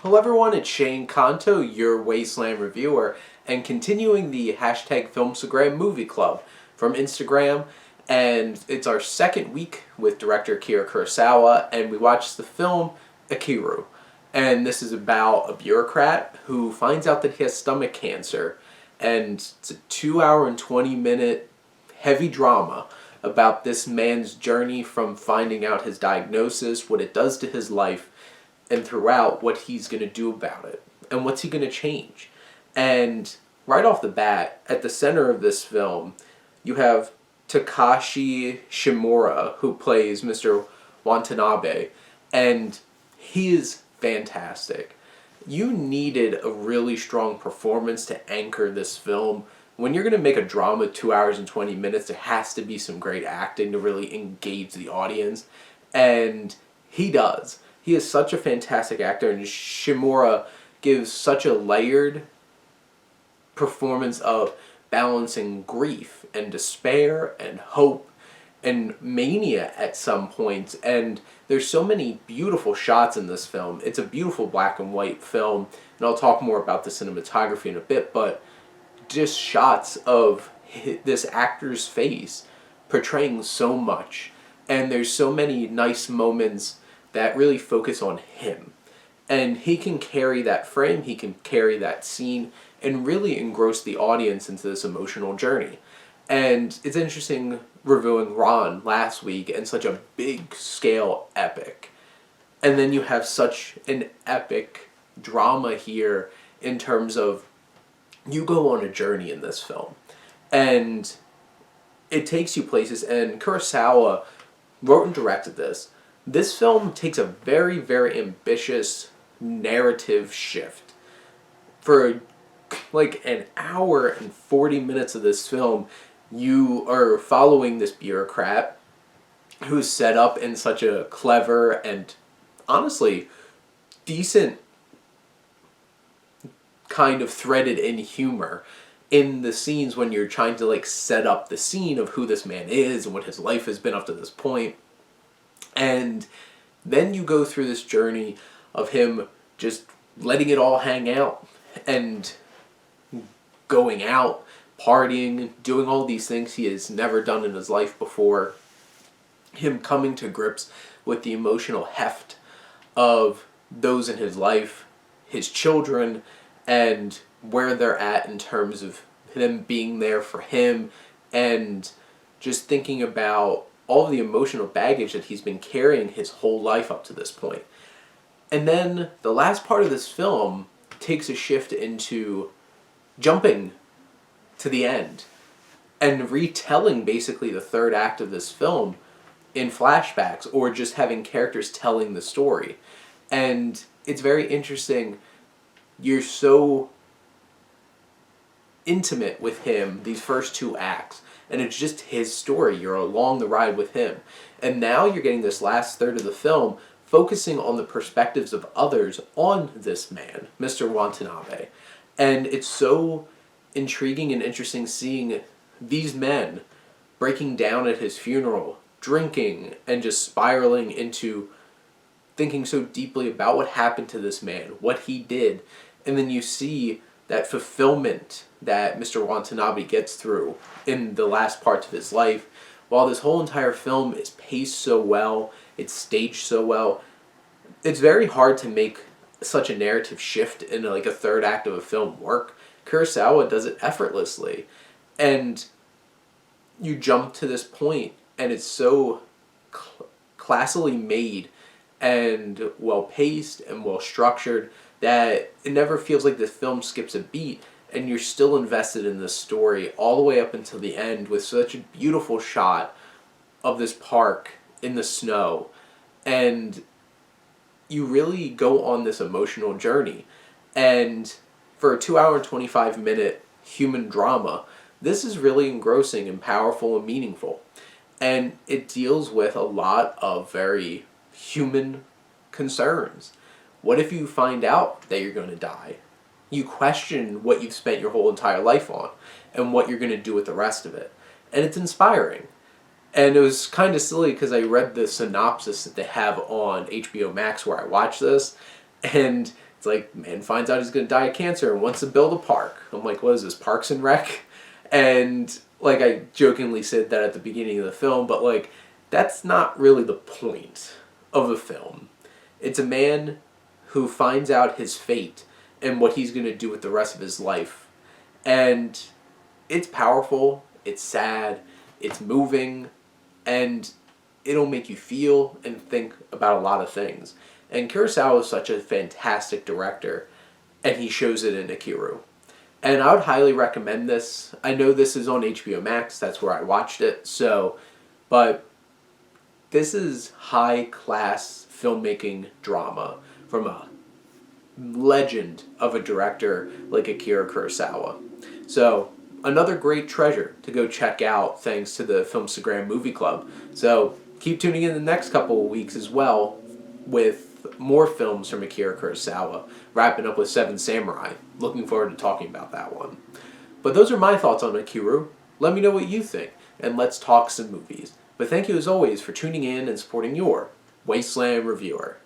Hello everyone, it's Shane Kanto, your Wasteland reviewer, and continuing the hashtag Filmstagram Movie Club from Instagram, and it's our second week with director Akira Kurosawa, and we watched the film Ikiru. And this is about a bureaucrat who finds out that he has stomach cancer, and it's a 2 hour and 20-minute heavy drama about this man's journey from finding out his diagnosis, what it does to his life, and throughout what he's going to do about it and what's he going to change. And right off the bat, at the center of this film, you have Takashi Shimura, who plays Mr. Watanabe, and he is fantastic. You needed a really strong performance to anchor this film. When you're going to make a drama 2 hours and 20 minutes, there has to be some great acting to really engage the audience, and he does. He is such a fantastic actor, and Shimura gives such a layered performance of balancing grief and despair and hope and mania at some points. And there's so many beautiful shots in this film. It's a beautiful black and white film, and I'll talk more about the cinematography in a bit, but just shots of this actor's face portraying so much. And there's so many nice moments that really focus on him. And he can carry that frame, he can carry that scene, and really engross the audience into this emotional journey. And it's interesting reviewing Ron last week and such a big scale epic. And then you have such an epic drama here in terms of you go on a journey in this film. And it takes you places, and Kurosawa wrote and directed this. This film takes a very, very ambitious narrative shift. For like an hour and 40 minutes of this film, you are following this bureaucrat who's set up in such a clever and honestly decent kind of threaded in humor in the scenes when you're trying to like set up the scene of who this man is and what his life has been up to this point. And then you go through this journey of him just letting it all hang out and going out, partying, doing all these things he has never done in his life before. Him coming to grips with the emotional heft of those in his life, his children, and where they're at in terms of them being there for him, and just thinking about all of the emotional baggage that he's been carrying his whole life up to this point. And then the last part of this film takes a shift into jumping to the end and retelling basically the third act of this film in flashbacks, or just having characters telling the story. And it's very interesting. You're so intimate with him these first two acts, and it's just his story. You're along the ride with him. And now you're getting this last third of the film focusing on the perspectives of others on this man, Mr. Watanabe. And it's so intriguing and interesting seeing these men breaking down at his funeral, drinking, and just spiraling into thinking so deeply about what happened to this man, what he did. And then you see that fulfillment that Mr. Watanabe gets through in the last parts of his life. While this whole entire film is paced so well, it's staged so well, it's very hard to make such a narrative shift in like a third act of a film work. Kurosawa does it effortlessly. And you jump to this point, and it's so classily made and well paced and well structured that it never feels like the film skips a beat, and you're still invested in this story all the way up until the end with such a beautiful shot of this park in the snow. And you really go on this emotional journey. And for a 2 hour and 25-minute human drama, this is really engrossing and powerful and meaningful. And it deals with a lot of very human concerns. What if you find out that you're going to die? You question what you've spent your whole entire life on and what you're going to do with the rest of it. And it's inspiring. And it was kind of silly because I read the synopsis that they have on HBO Max where I watched this, and It's like, man finds out he's going to die of cancer and wants to build a park. I'm like, what is this, Parks and Rec? And like, I jokingly said that at the beginning of the film, but like, that's not really the point of the film. It's a man who finds out his fate and what he's going to do with the rest of his life. And it's powerful, it's sad, it's moving, and it'll make you feel and think about a lot of things. And Kurosawa is such a fantastic director, and he shows it in Ikiru. And I would highly recommend this. I know this is on HBO Max, that's where I watched it, but this is high-class filmmaking drama from a legend of a director like Akira Kurosawa. So, another great treasure to go check out thanks to the Filmstagram Movie Club. So, keep tuning in the next couple of weeks as well with more films from Akira Kurosawa, wrapping up with Seven Samurai. Looking forward to talking about that one. But those are my thoughts on Ikiru. Let me know what you think, and let's talk some movies. But thank you as always for tuning in and supporting your Wasteland reviewer.